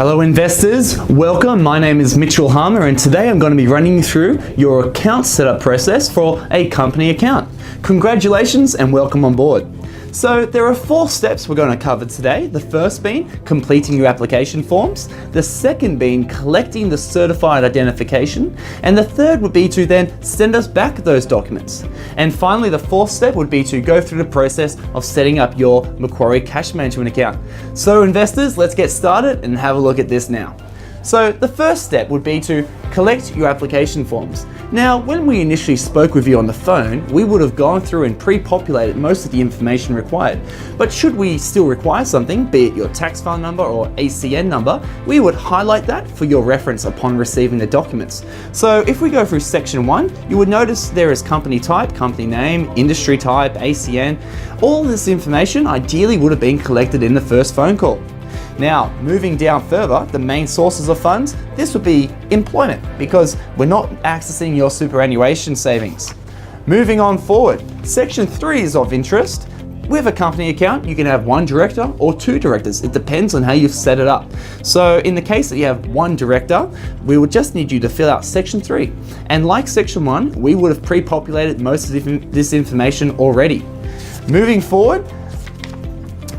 Hello investors, welcome. My name is Mitchell Harmer and today I'm going to be running you through your account setup process for a company account. Congratulations and welcome on board. So there are 4 steps we're going to cover today. The first being completing your application forms, the second being collecting the certified identification, and the third would be to then send us back those documents. And finally, the 4th step would be to go through the process of setting up your Mccrory cash management account. So investors, let's get started and have a look at this now. So the first step would be to collect your application forms. Now, when we initially spoke with you on the phone, we would have gone through and pre-populated most of the information required. But should we still require something, be it your tax file number or ACN number, we would highlight that for your reference upon receiving the documents. So if we go through section 1, you would notice there is company type, company name, industry type, ACN. All this information ideally would have been collected in the first phone call. Now, moving down further, the main sources of funds, this would be employment because we're not accessing your superannuation savings. Moving on forward, section 3 is of interest. With a company account, you can have 1 director or 2 directors. It depends on how you've set it up. So in the case that you have 1 director, we would just need you to fill out section 3. And like section 1, we would have pre-populated most of this information already. Moving forward,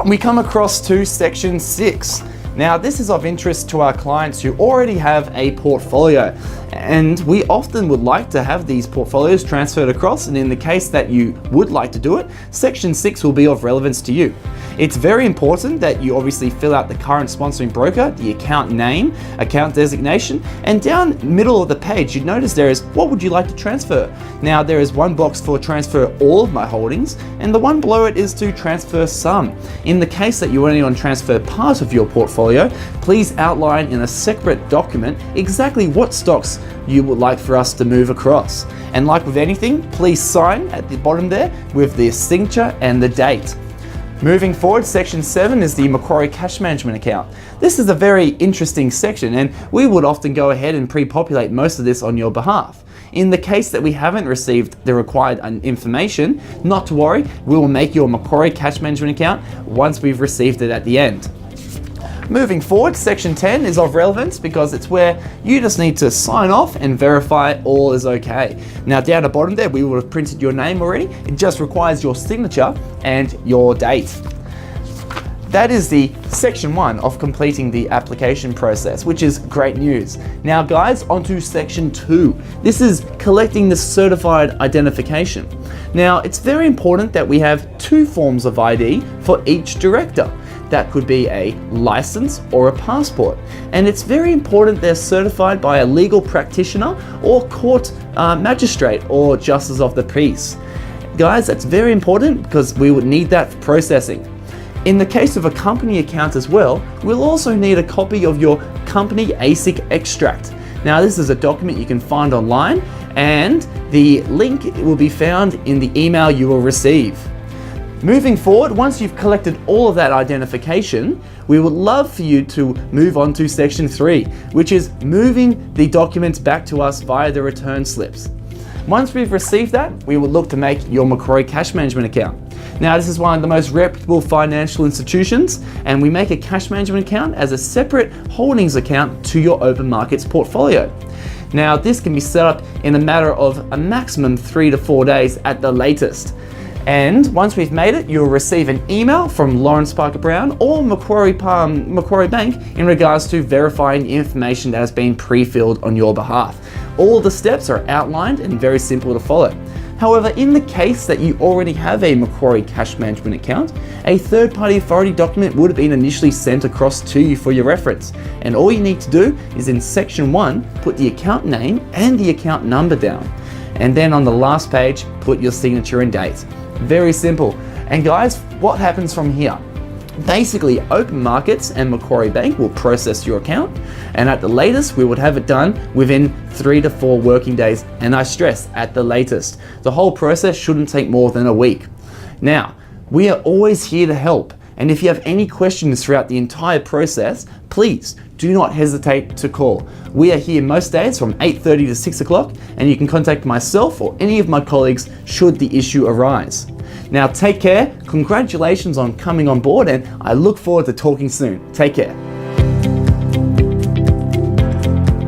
we come across to section 6. Now, this is of interest to our clients who already have a portfolio, and we often would like to have these portfolios transferred across, and in the case that you would like to do it, section 6 will be of relevance to you. It's very important that you obviously fill out the current sponsoring broker, the account name, account designation, and down middle of the page you'd notice there is what would you like to transfer. Now, there is one box for transfer all of my holdings, and the one below it is to transfer some. In the case that you only want to transfer part of your portfolio, please outline in a separate document exactly what stocks you would like for us to move across. And like with anything, please sign at the bottom there with the signature and the date. Moving forward, section 7 is the Mccrory cash management account. This is a very interesting section, and we would often go ahead and pre-populate most of this on your behalf. In the case that we haven't received the required information, not to worry, we will make your Mccrory cash management account once we've received it at the end. Moving forward, section 10 is of relevance because it's where you just need to sign off and verify all is okay. Now, down the bottom there, we would have printed your name already. It just requires your signature and your date. That is the section 1 of completing the application process, which is great news. Now guys, onto section 2. This is collecting the certified identification. Now, it's very important that we have 2 forms of ID for each director. That could be a license or a passport. And it's very important they're certified by a legal practitioner or court magistrate or justice of the peace. Guys, that's very important because we would need that for processing. In the case of a company account as well, we'll also need a copy of your company ASIC extract. Now, this is a document you can find online, and the link will be found in the email you will receive. Moving forward, once you've collected all of that identification, we would love for you to move on to section 3, which is moving the documents back to us via the return slips. Once we've received that, we will look to make your Mccrory cash management account. Now, this is one of the most reputable financial institutions, and we make a cash management account as a separate holdings account to your open markets portfolio. Now, this can be set up in a matter of a maximum 3 to 4 days at the latest. And once we've made it, you'll receive an email from Lawrence Parker Brown or Mccrory Bank in regards to verifying the information that has been pre-filled on your behalf. All the steps are outlined and very simple to follow. However, in the case that you already have a Mccrory cash management account, a third-party authority document would have been initially sent across to you for your reference. And all you need to do is in section 1, put the account name and the account number down. And then on the last page, put your signature and date. Very simple. And guys, what happens from here? Basically, open markets and Mccrory Bank will process your account, and at the latest, we would have it done within 3 to 4 working days, and I stress, at the latest. The whole process shouldn't take more than a week. Now, we are always here to help, and if you have any questions throughout the entire process, please do not hesitate to call. We are here most days from 8:30 to 6 o'clock, and you can contact myself or any of my colleagues should the issue arise. Now take care, congratulations on coming on board, and I look forward to talking soon. Take care.